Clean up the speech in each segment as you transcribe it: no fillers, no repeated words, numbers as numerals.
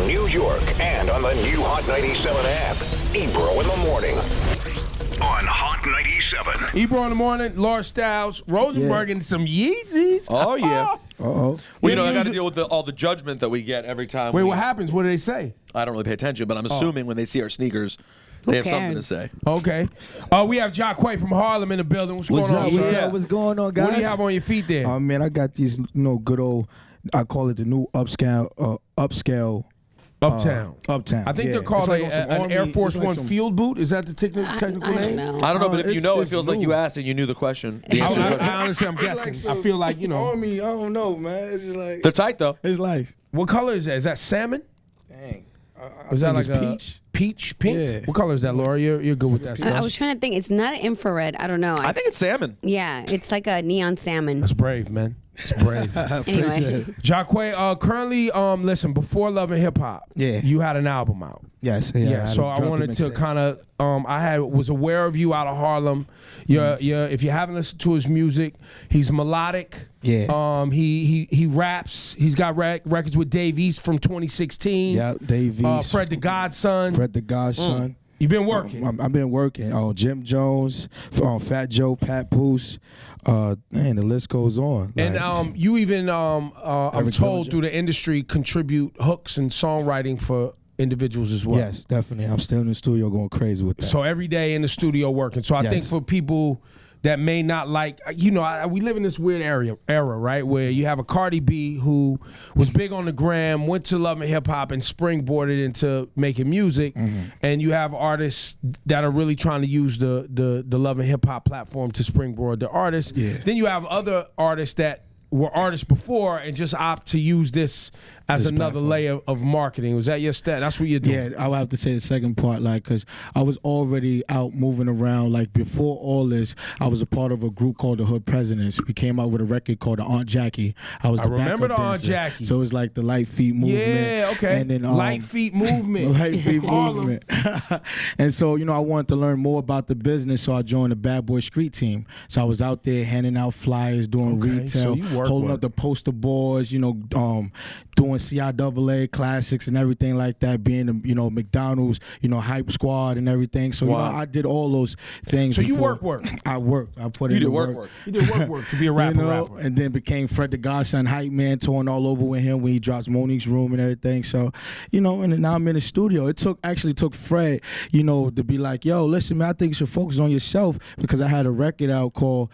New York, and on the new Hot 97 app. Ebro in the morning on Hot 97. Ebro in the morning, Laura Styles, Rosenberg, and some Yeezys. Oh, yeah. Uh-oh. Well, you know, I got to deal with all the judgment that we get every time. Wait, what happens? What do they say? I don't really pay attention, but I'm assuming when they see our sneakers, they have something to say. Okay. We have Jaquae from Harlem in the building. What's going on? What's going on, guys? What do you have on your feet there? Oh, man, I got these, good old, I call it the new upscale. Uptown. Uptown. I think they're called an Air Force One field boot. Is that the technical name? I don't know, but if you know, it feels like you asked and you knew the question. The answer I honestly, I'm guessing. I feel like, Army, I don't know, man. It's just like. They're tight, though. It's nice. What color is that? Is that salmon? Dang. Is that like peach? Peach? Pink? Yeah. What color is that, Laura? You're good with that stuff. I was trying to think. It's not infrared. I don't know. I think it's salmon. Yeah, it's like a neon salmon. That's brave, man. It's brave. Anyway. Jaquae, currently, listen, before Love and Hip Hop, you had an album out. Yes. Yeah, so I wanted to kind of, was aware of you out of Harlem. If you haven't listened to his music, he's melodic. Yeah. He raps. He's got records with Dave East from 2016. Yeah, Dave East. Fred the Godson. Fred the Godson. You've been working. I've been working. Jim Jones, Fat Joe, Pat Poose. The list goes on. And you even, I'm told, through the industry, contribute hooks and songwriting for individuals as well. Yes, definitely. I'm still in the studio going crazy with that. So every day in the studio working. So I think for people that may not like, we live in this weird era, right, where you have a Cardi B who was big on the gram, went to Love and Hip Hop, and springboarded into making music, and you have artists that are really trying to use the Love and Hip Hop platform to springboard the artists. Yeah. Then you have other artists that were artists before and just opt to use this as another layer of marketing. Was that your stat? That's what you're doing? Yeah, I would have to say the second part, because I was already out moving around. Before all this, I was a part of a group called the Hood Presidents. We came out with a record called the Aunt Jackie. I remember the Aunt Jackie. So it was like the Light Feet movement. Yeah, okay. And then, Light Feet movement. Light Feet movement. And so, I wanted to learn more about the business, so I joined the Bad Boy Street Team. So I was out there handing out flyers, doing retail, holding up the poster boards, doing CIAA classics and everything like that, being McDonald's, hype squad and everything. So I did all those things. So before. you work. I worked. I put in the work. You did work to be a rapper. And then became Fred the Godson hype man, touring all over with him when he drops Monique's Room and everything. So, and now I'm in the studio. It took Fred, to be like, yo, listen, man, I think you should focus on yourself, because I had a record out called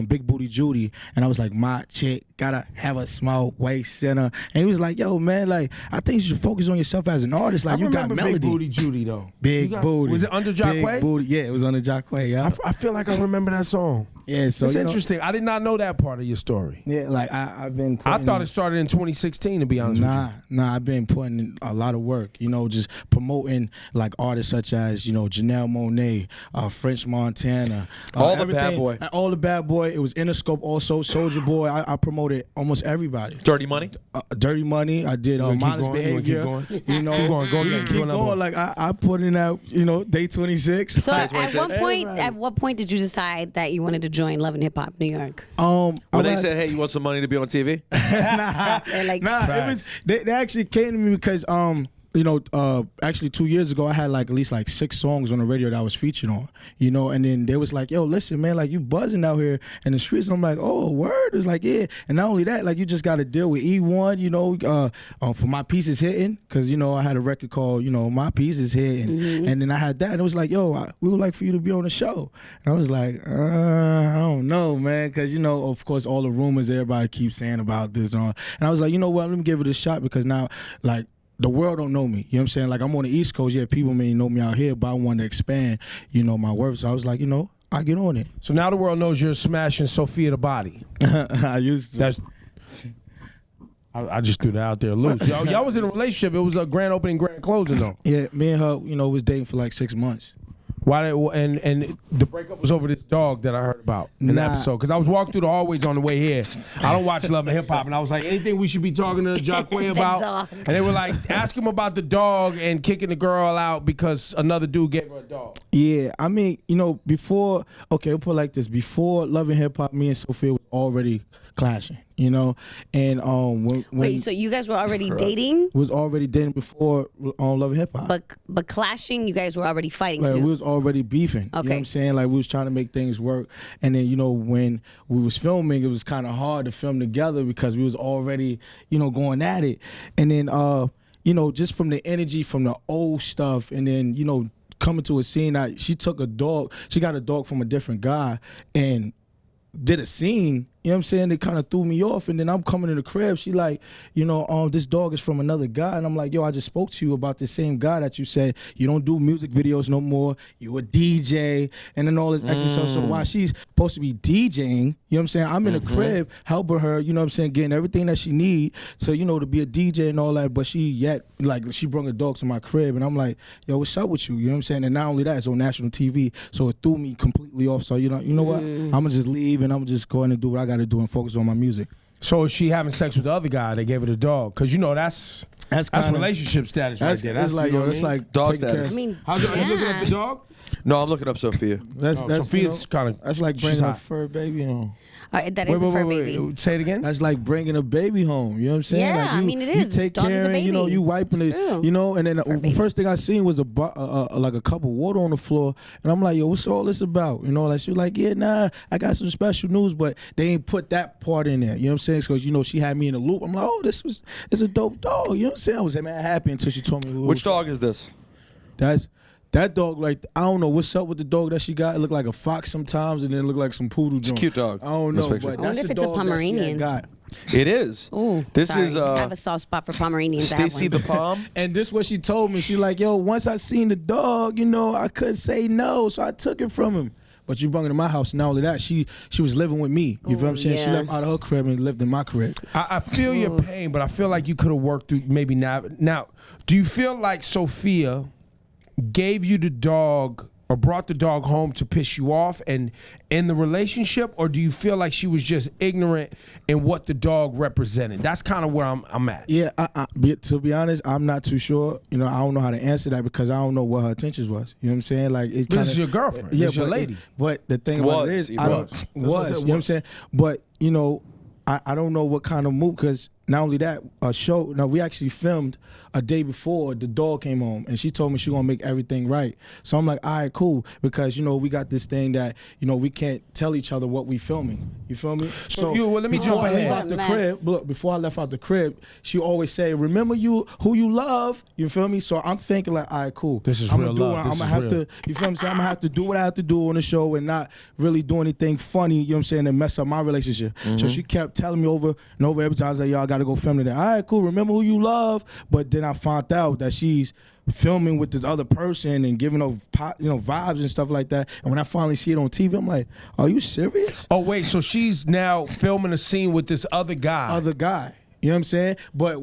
Big Booty Judy, and I was like, my chick gotta have a small waist center. And he was like, yo, man, I think you should focus on yourself as an artist. I you got melody. Big Booty Judy, though. Big Booty. Was it under Jaquae? Big Booty. Yeah, it was under Jaquae, yeah. I feel like I remember that song. Yeah, so it's interesting. I did not know that part of your story. Yeah, I've been I thought it started in 2016, to be honest with you. Nah, I've been putting in a lot of work, just promoting artists such as, Janelle Monáe, French Montana. All the Bad Boy. All the Bad Boy. It was Interscope also, Soulja Boy. I promoted almost everybody. Dirty Money? Dirty Money. I did Modest Behavior. Keep going. I put in out, Day 26. So at what point did you decide that you wanted to join Love and Hip Hop New York? When they said, hey, you want some money to be on TV? It was they actually came to me because actually 2 years ago, I had at least 6 songs on the radio that I was featured on, and then they was like, yo, listen, man, you buzzing out here in the streets. And I'm like, oh, word? It's like, yeah. And not only that, you just got to deal with E1, for My Piece Is Hitting, because, I had a record called, My Piece Is Hitting. And then I had that, and it was like, yo, we would like for you to be on the show. And I was like, I don't know, man, because, of course, all the rumors everybody keeps saying about this. And I was like, you know what, let me give it a shot, because now, the world don't know me. You know what I'm saying? I'm on the East Coast. Yeah, people may know me out here, but I want to expand, my work. So I was like, I get on it. So now the world knows you're smashing Sophia the body. I used to. I just threw that out there loose. Y'all was in a relationship. It was a grand opening, grand closing, though. Yeah, me and her, was dating for 6 months. Why? And the breakup was over this dog that I heard about in the episode. Because I was walking through the hallways on the way here. I don't watch Love and Hip Hop, and I was like, anything we should be talking to Jaquae about? And they were like, ask him about the dog and kicking the girl out because another dude gave her a dog. Yeah, I mean, before, okay, we'll put it like this. Before Love and Hip Hop, me and Sophia was already clashing. you know. And when Wait, so you guys were already dating? we was already dating before on Love and Hip Hop. But clashing, you guys were already fighting. Like, Snoop. we was already beefing. You know what I'm saying? Like, we was trying to make things work. And then, you know, when we was filming, it was kind of hard to film together because we was already, you know, going at it. And then, you know, just from the energy from the old stuff, and then, you know, coming to a scene, she took a dog. She got a dog from a different guy and did a scene, you know what I'm saying? They kind of threw me off, and then I'm coming in the crib. She like, you know, this dog is from another guy, and I'm like, yo, I just spoke to you about the same guy that you said you don't do music videos no more. You a DJ, and then all this extra stuff. So while she's supposed to be DJing, you know what I'm saying? I'm in the crib helping her, you know what I'm saying, getting everything that she need to, you know, to be a DJ and all that. But she brought a dog to my crib, and I'm like, yo, what's up with you? You know what I'm saying? And not only that, it's on national TV, so it threw me completely off. So you know what? I'm gonna just leave, and I'm gonna just go in and do what I got to do and focus on my music. So is she having sex with the other guy? They gave her the dog, because you know that's relationship status right there. That's like, yo, it's like dog status. I mean, are you looking up the dog? No, I'm looking up Sophia. That's Sophia's kind of. That's like bringing a fur baby home. That is a fur baby. Say it again. That's like bringing a baby home. You know what I'm saying? Yeah, like I mean, it is. You take Dog is care a and, you know, baby. you wiping it, True. you know, and then the first thing I seen was like a cup of water on the floor, and I'm like, yo, what's all this about? You know, like she was like, yeah, nah, I got some special news, but they ain't put that part in there. You know what I'm saying? Because, you know, she had me in the loop. I'm like, oh, it's a dope dog. You know what I'm saying? I was mad happy until she told me who. Which dog is this? That dog, like, I don't know what's up with the dog that she got. It looked like a fox sometimes, and then it looked like some poodle joint. It's a cute dog. I don't know, but I that's wonder if the it's a dog Pomeranian. that she had got. It is. Ooh, This sorry. is I have a soft spot for Pomeranians. I have Stacy one. the Palm. And this what she told me. She like, yo, once I seen the dog, you know, I couldn't say no, so I took it from him. But you brought it to my house. Not only that, she was living with me. You feel what I'm saying? She yeah. left out of her crib and lived in my crib. I feel your pain, but I feel like you could have worked through maybe now. Now, do you feel like Sophia gave you the dog or brought the dog home to piss you off and in the relationship, or do you feel like she was just ignorant in what the dog represented? That's kind of where I'm at. Yeah, to be honest, I'm not too sure. You know, I don't know how to answer that because I don't know what her intentions was. You know what I'm saying? Like, it This is your girlfriend. Yeah, This is your lady. But the thing about it is, I don't. You know what I'm saying? But you know, I don't know what kind of move, because not only that, we actually filmed a day before the dog came home, and she told me she gonna make everything right. So I'm like, all right, cool, because, you know, we got this thing that, you know, we can't tell each other what we filming. You feel me? So let me jump ahead. Before I left out the crib, she always say, remember who you love. You feel me? So I'm thinking like, all right, cool. This is I'm real gonna love. I'm gonna have to, you feel what I'm saying? I'm gonna have to do what I have to do on the show and not really do anything funny, you know what I'm saying, and mess up my relationship. So she kept telling me over and over every time. I was like, yo, I gotta go film today. All right, cool. Remember who you love. But then I found out that she's filming with this other person and giving her, you know, vibes and stuff like that. And when I finally see it on TV, I'm like, are you serious? Oh wait, so she's now filming a scene with this other guy. You know what I'm saying? But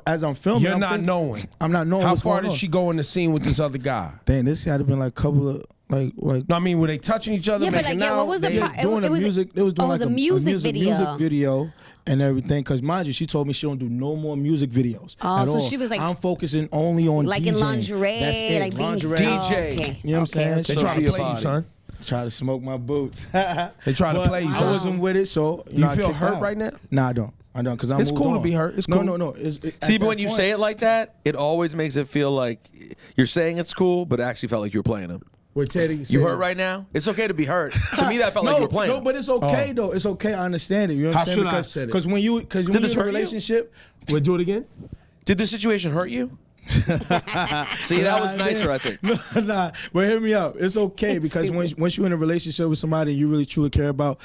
as I'm filming, You're not knowing. I'm not knowing. How what's far going did on. she go in the scene with this other guy? Dang, this had to been like a couple of like. No, I mean, were they touching each other? Yeah, but like, making yeah, out? what was the They- part? Doing It was music. They was doing it like was a music video. And everything, because mind you, she told me she don't do no more music videos. Oh, at so all. she was like, I'm focusing only on like DJing. in lingerie, That's it, like being lingerie. DJ. Oh, okay. You know what I'm saying? They So- trying to Sophia play you, body. son. Try to smoke my boots. They trying to But play you, I son. wasn't with it, so You know, I feel kicked hurt out. right now? Nah, I don't. Because I'm It's cool to be hurt. It's cool. No. See, but when you say it like that, it always makes it feel like you're saying it's cool, but it actually felt like you were playing him. Wait, Teddy, You hurt right now? It's okay to be hurt. To me, that felt like you were playing. No, but it's okay though. It's okay. I understand it. You know what How I'm saying? should I have said it? Because when you're this in a hurt you? relationship, Wait, do it again? Did the situation hurt you? See, that was nicer, I think. Nah, but hear me out. It's okay because once you're in a relationship with somebody you really truly care about,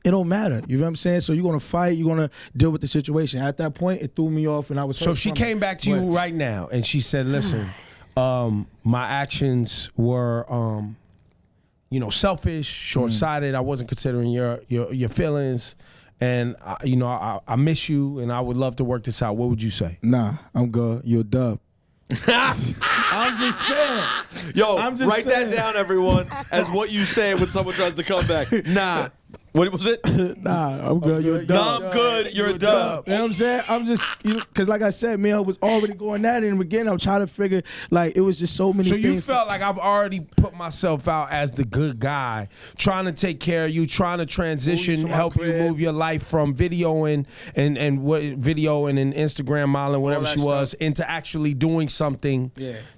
it don't matter. You know what I'm saying? So you're gonna fight. You're gonna deal with the situation. At that point, it threw me off, and I was. So she came back to you right now, and she said, "Listen, my actions were, selfish, short-sighted. I wasn't considering your feelings, and I miss you, and I would love to work this out." What would you say? Nah, I'm good. You're a dub. I'm just saying. Yo, I'm just write saying. that down, everyone, as what you say when someone tries to come back. Nah, What was it? Nah, I'm good. You're a dub. No, I'm good. You're a dub. You know what I'm saying? I'm just, because like I said, me, I was already going at it in the beginning. I'm trying to figure, like, it was just so many things. So you felt like I've already put myself out as the good guy, trying to take care of you, trying to transition, help you move your life from videoing and Instagram modeling, whatever she was, into actually doing something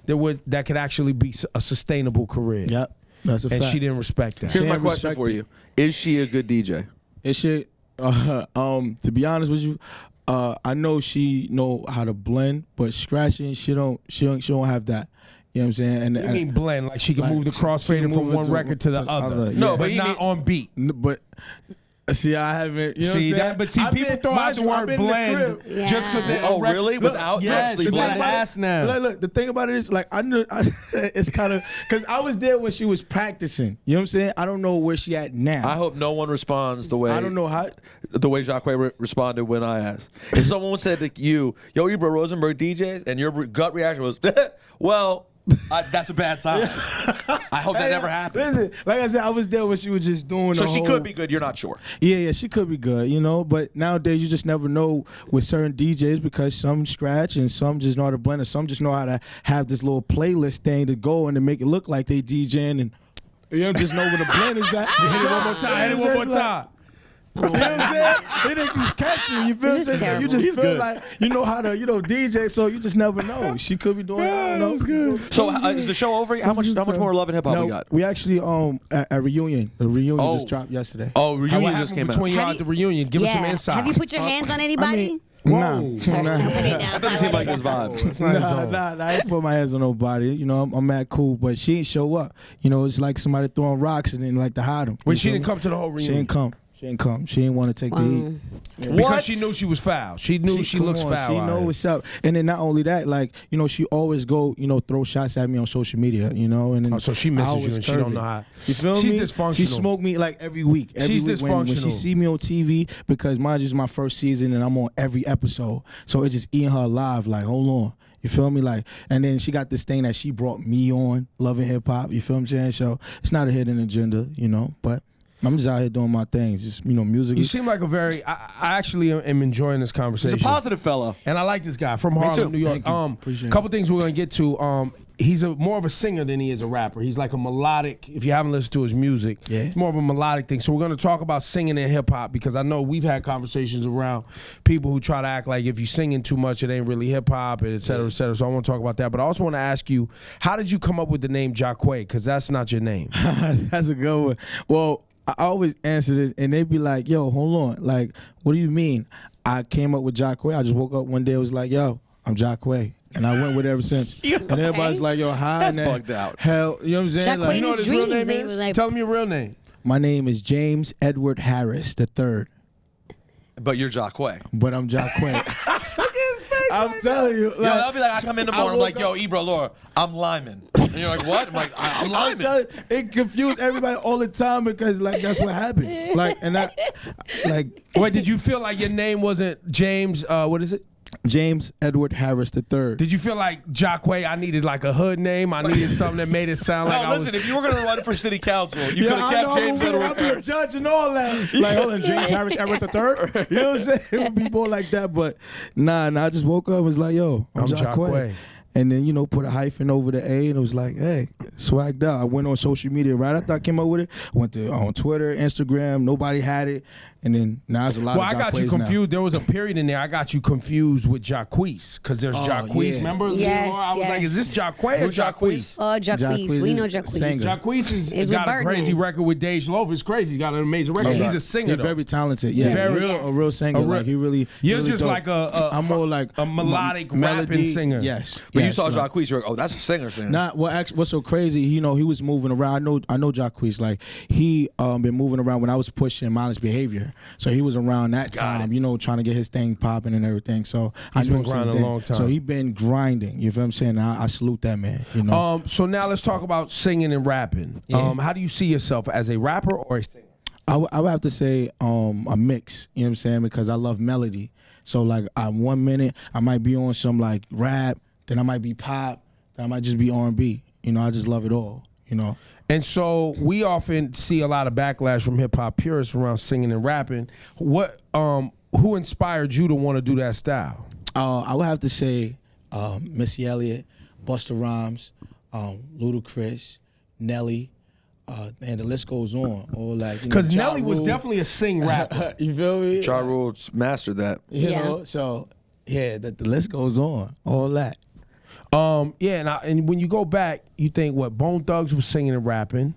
that could actually be a sustainable career. Yep. That's a fact. And she didn't respect that. Here's my question for you: is she a good DJ? Is she? To be honest with you, I know she know how to blend, but scratching, she don't have that. You know what I'm saying? And what do you mean blend? Like she can move the crossfader from one record to the other. No, but not on beat. But see, I haven't. You know see what I'm that? But see, people throw out the word blend just because they. Oh, really? Without actually blending. Ass now. Look, the thing about it is, like, I knew it's kind of because I was there when she was practicing. You know what I'm saying? I don't know where she at now. I hope no one responds the way I don't know how. The way Jaquae responded when I asked. If someone said to you, "Yo, Ebro Rosenberg DJs," and your gut reaction was, "Well." That's a bad sign. I hope that never happens. Listen, like I said, I was there when she was just doing. So she could be good. You're not sure. Yeah, she could be good, But nowadays, you just never know with certain DJs because some scratch and some just know how to blend, and some just know how to have this little playlist thing to go and to make it look like they DJing, and just know where the blend is at. Hit it one more time. Hit it one more time. You know what I'm saying? It ain't just catching. You feel me? You just feel like you know how to, DJ, so you just never know. She could be doing I don't know. Good. So is the show over? How much more Love and Hip Hop we got? We actually at Reunion. The Reunion just dropped yesterday. Oh, Reunion just came out. Between y'all at the Reunion, give us some insight. Have you put your hands on anybody? Nah. That doesn't seem like his vibe. Nah, I ain't put my hands on nobody. I'm mad cool, but she ain't show up. It's like somebody throwing rocks and then like to hide them. When she didn't come to the whole reunion. She didn't come. She didn't come. She didn't want to take the heat. Because she knew she was foul. She knew she looks foul. She know what's up. And then not only that, like, she always go, throw shots at me on social media, and then so she misses you and she don't know how. You feel She's me? dysfunctional. She smoked me like every week. She's dysfunctional. When she see me on TV, because mine is my first season and I'm on every episode. So it's just eating her alive, like, hold on. You feel me? Like, and then she got this thing that she brought me on, Love and Hip Hop. You feel what I'm saying? So it's not a hidden agenda, but I'm just out here doing my things, just music. You seem like a very. I actually am enjoying this conversation. He's a positive fella, and I like this guy from Harlem, New York. Couple things we're gonna get to. He's more of a singer than he is a rapper. He's like a melodic. If you haven't listened to his music, it's more of a melodic thing. So we're gonna talk about singing and hip hop because I know we've had conversations around people who try to act like if you're singing too much, it ain't really hip hop, et cetera, et cetera. So I want to talk about that, but I also want to ask you, how did you come up with the name Jaquae? Because that's not your name. That's a good one. Well, I always answer this, and they be like, yo, hold on. Like, what do you mean? I came up with Jaquae. I just woke up one day, it was like, yo, I'm Jaquae. And I went with it ever since. And everybody's like, yo, how? That's bugged out. Hell, you know what I'm saying? Jaquae, you know what his real name is? Like, tell me your real name. My name is James Edward Harris III. But you're Jaquae. But I'm Jaquae. I'm telling you. Like, that'll be like, I come in the morning, I'm like, yo, Ebro, Laura, I'm Lyman. And you're like, what? I'm like, I'm Lyman. You, it confused everybody all the time because, like, that's what happened. Like, and I, like. Wait, did you feel like your name wasn't James, what is it? James Edward Harris III. Did you feel like Jaquae, I needed like a hood name? I needed something that made it sound like I was... Listen, if you were going to run for city council, you could have kept James Edward Harris. I'd be a judge and all that. Like, hold on, James Harris Edward III? You know what I'm saying? It would be more like that, but nah, I just woke up and was like, yo, I'm Jaquae. And then, put a hyphen over the A, and it was like, hey, swagged out. I went on social media right after I came up with it. Went on Twitter, Instagram. Nobody had it. And then now there's a lot of Jaquaes. Well, I got you confused. There was a period in there I got you confused with Jaquae, because there's Jaquae. Yeah. Remember? Yes, I was like, is this Jaquae or Jaquae? Oh, Jaquae. We know Jaquae. Jaquae has got a crazy record with Dej Loaf. It's crazy. He's got an amazing record. He's a singer, He's very talented. Yeah, a real singer. Like, he really. You're really just dope. like I'm more like a melodic rapping singer. Yes. But you saw Jaquae, you're like, oh, that's a singer. Nah, well, actually, what's so crazy? He was moving around. I know Jaquae. Like, he been moving around when I was pushing Mindless Behavior. So he was around that time, trying to get his thing popping and everything. So he's been grinding a long time. So he been grinding. You feel what I'm saying? I salute that man. So now let's talk about singing and rapping. Yeah. How do you see yourself, as a rapper or a singer? I would have to say a mix. You know what I'm saying? Because I love melody. So like, 1 minute I might be on some like rap, then I might be pop, then I might just be R&B. I just love it all. you know. And so we often see a lot of backlash from hip hop purists around singing and rapping. Who inspired you to want to do that style? I would have to say Missy Elliott, Busta Rhymes, Ludacris, Nelly, and the list goes on. Or like, because Nelly was definitely a sing rapper. You feel me? Ja Rule mastered that. You know, so yeah, the list goes on. All that. And when you go back, you think what Bone Thugs was singing and rapping,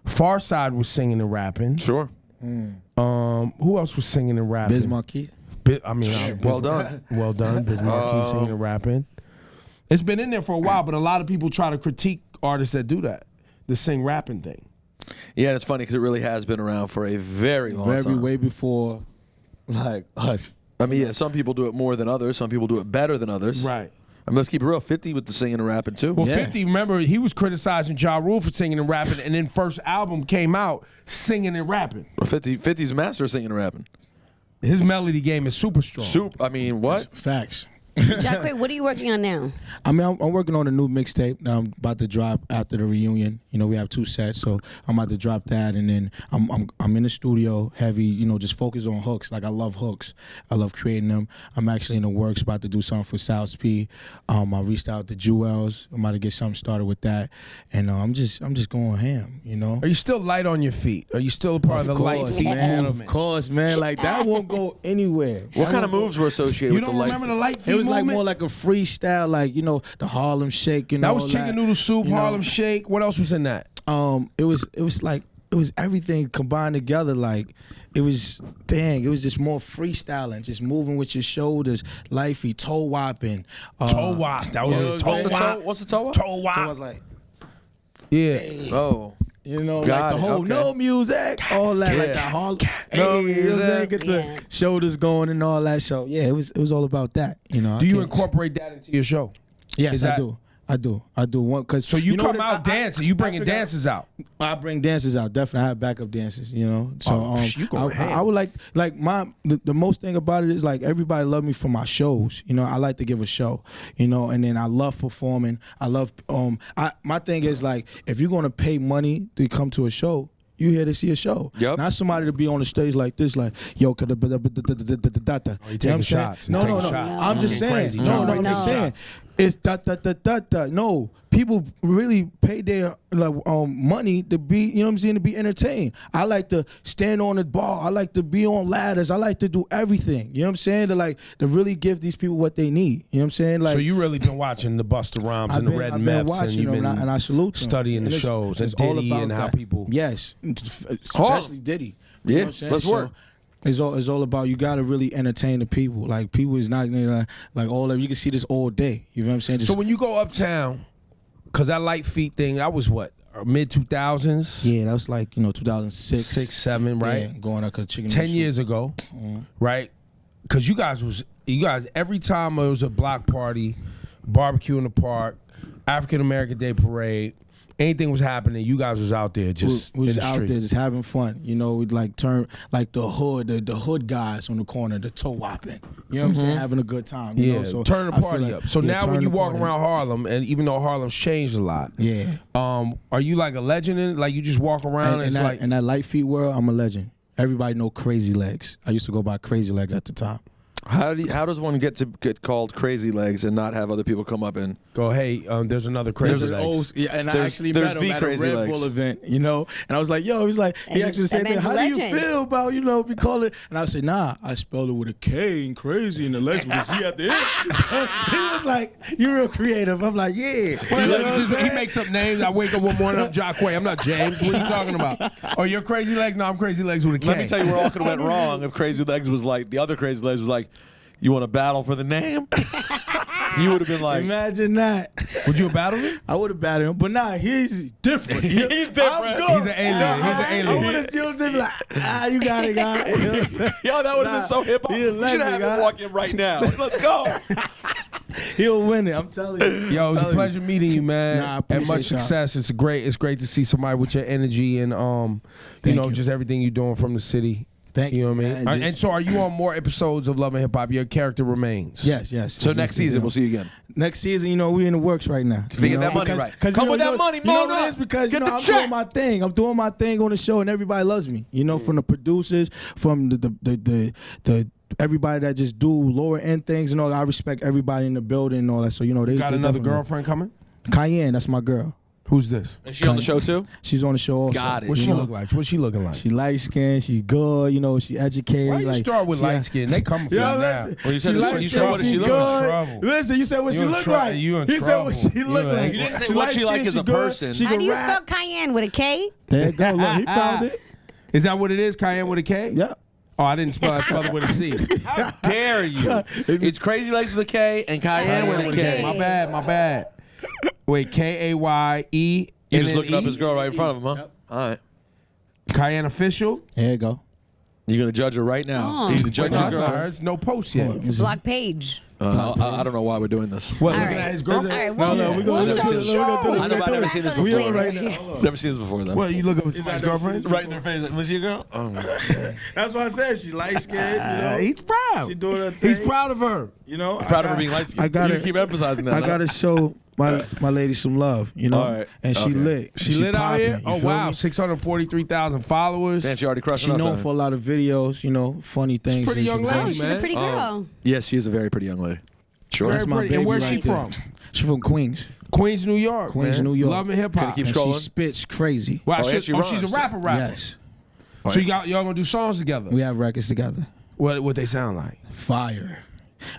Pharcyde was singing and rapping. Sure. Who else was singing and rapping? Biz Markie. Well done. Well done. Biz Markie singing and rapping. It's been in there for a while, but a lot of people try to critique artists that do that, the sing rapping thing. Yeah, and it's funny because it really has been around for a very long time. Way before, like, us. I mean, yeah, some people do it more than others. Some people do it better than others. Right. I mean, let's keep it real. 50 with the singing and rapping, too. Well, 50, remember, he was criticizing Ja Rule for singing and rapping, and then first album came out singing and rapping. Well, 50's master of singing and rapping. His melody game is super strong. I mean, what? Facts. Jaquae, what are you working on now? I mean, I'm working on a new mixtape that I'm about to drop after the reunion. You know, we have 2 sets, so I'm about to drop that, and then I'm in the studio heavy. You know, just focus on hooks. Like I love hooks. I love creating them. I'm actually in the works about to do something for South P. I reached out to Jewels. I'm about to get something started with that, and I'm just going ham. You know. Are you still light on your feet? Are you still a part of the light feet movement? Of course, man. Like that won't go anywhere. What kind of moves were associated with the light? You don't remember the light feet? It was like more like a freestyle, like, you know, the Harlem Shake, you know. That was chicken noodle soup, you know. Harlem Shake. What else was in that? It was everything combined together. Like it was just more freestyling, just moving with your shoulders, lifey, toe whopping. Toe wop. That was toe wop. What's the toe wop? Toe wop. So I was like, yeah. hey. Oh. You know, Got like the it, whole okay. no music, all that, like the Harlem, No hey, you know what I'm saying? music. Get the shoulders going and all that. So yeah, it was all about that. You know. Do you incorporate that into your show? Yes, I do. I do one because so you come out dancing. You bringing dances out. I bring dancers out. Definitely, I have backup dancers. You know, so you go ahead. I would like the most thing about it is like everybody love me for my shows. You know, I like to give a show. You know, and then I love performing. I love my thing is like if you're gonna pay money to come to a show, you here to see a show. Yep. Not somebody to be on the stage like this, like, yo, you know what I'm saying? No. I'm just saying. No, I'm just saying. It's No, people really pay their money to be, you know what I'm saying, to be entertained. I like to stand on the bar. I like to be on ladders. I like to do everything. You know what I'm saying? To really give these people what they need. You know what I'm saying? Like, so you really been watching the Busta Rhymes and the Red Meths, and you've been and I salute them. studying the shows and Diddy and how people. Yes, especially Diddy. You know what I'm saying? Let's work. It's all about you got to really entertain the people. Like people is not like all of you can see this all day. You know what I'm saying? So when you go uptown, cause that light feet thing, that was what mid 2000s. Yeah, that was like 2006, 6, 7, right? Yeah, going up chicken. 10 years ago, right? Cause you guys every time it was a block party, barbecue in the park, African American Day parade. Anything was happening, you guys was out there just we was in the out street. there just having fun. You know, we'd like turn like the hood guys on the corner, the toe whopping. You know what I'm saying? Having a good time. You know? So turn the I feel party like- up. So yeah, now when turn you the walk party around up. Harlem, and even though Harlem's changed a lot, Yeah. are you like a legend? Like you just walk around and it's like in that light feet world, I'm a legend. Everybody know Crazy Legs. I used to go by Crazy Legs at the time. How does one get called Crazy Legs and not have other people come up and go, hey, there's another Crazy Legs. And I There's- actually there's met him the at a Crazy Red Legs. Bull event, you know. And I was like, yo, he's like, he asked me the same thing. man's a How do you legend. feel about, we call it? And I said, nah, I spelled it with a K and crazy and the legs with a Z at the end. So he was like, you're real creative. I'm like, yeah. He makes up names. I wake up one morning, I'm Jaquae. I'm not James. What are you talking about? Oh, you're Crazy Legs? No, I'm Crazy Legs with a K. Let me tell you where all could have went wrong if Crazy Legs was like the other Crazy Legs was like, you want to battle for the name? You would have been like, Imagine that. Would you have battled him? I would have battled him, but nah, he's different. He's different. He's an alien. He's an I alien. would have, you know what I'm saying? Like, you got it, guy. You know what I'm saying? yo, that would have been so hip hop. He a You should have legend, him guy. walk in right now. Let's go. He'll win it. I'm telling you. Yo, it was a pleasure meeting you, man. Nah, I and appreciate much y'all. success. It's great to see somebody with your energy and Thank you. just everything you're doing from the city. Thank You know what I man. mean? And so, are you on more episodes of Love and Hip Hop? Your character remains. Yes. So next season, we'll see you again. Next season, we in the works right now. To get that money right. Come with that money, you know what it is? Because I'm doing my thing. I'm doing my thing on the show, and everybody loves me. From the producers, from the everybody that just do lower end things and all. I respect everybody in the building and all that. So they got another girlfriend coming. Cayenne, that's my girl. Who's this? Is she on the show too? She's on the show also. Got it. What she look like? What's she looking like? She light skinned. She good. She educated. Why you start with light skin? They coming for you now. Well, you said what did she look like? Listen, you said what she look like. He said what she look like. You didn't say what she like as a person. How do you spell Cayenne with a K? There you go. Look, he found it. Is that what it is? Cayenne with a K? Yeah. Oh, I didn't spell it. I spelled it with a C. How dare you? It's Crazy Legs with a K and Cayenne with a K. My bad. Wait, Kaye. You just looking up his girl right in front of him, huh? Yep. All right. Cayenne official. There you go. You're gonna judge her right now. He's the judge of your girl. There's no post yet. It's a block page. I don't know why we're doing this. What? Looking at his girlfriend? All right, we're going to I've never seen this before. Right Never seen this before, though. What, you look at his girlfriend? Right in their face. Like, was she a girl? Oh, my God. That's what I said. She's light skinned. He's proud. She's doing her thing. He's proud of her. Proud of her being light skinned. I gotta keep emphasizing that. I got to show my lady some love, All right. And she lit. She lit out here? Oh, wow. Me? 643,000 followers. Damn, she already crushing She us. known for a lot of videos, funny things. Pretty young lady, She's a pretty girl. Yes, she is a very pretty young lady. Sure. Very That's my pretty. baby And where's right she there. from? She's from Queens. Queens, New York. Queens, New York. Love and hip hop. Keep And scrolling. she spits crazy. Wow, yeah, she she's a rhymes. rapper. Yes. So y'all gonna do songs together? We have records together. What they sound like? Fire.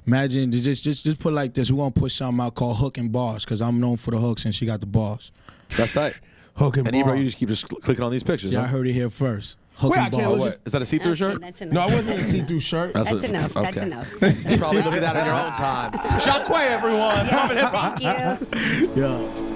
Imagine just put it like this. We're gonna put something out called Hook and Bars, because I'm known for the hooks and she got the bars. That's tight. Hook and Ebro, bar. you just keep clicking on these pictures. Yeah, huh? I heard it here first. Hook Wait, I and can't Bars. listen- What? Is that a see-through shirt? That's enough. No, it wasn't a see-through shirt. That's what- enough. okay. That's enough. You probably look at that in your own time. Jaquae, everyone. Love and hip hop. Thank you. Yeah.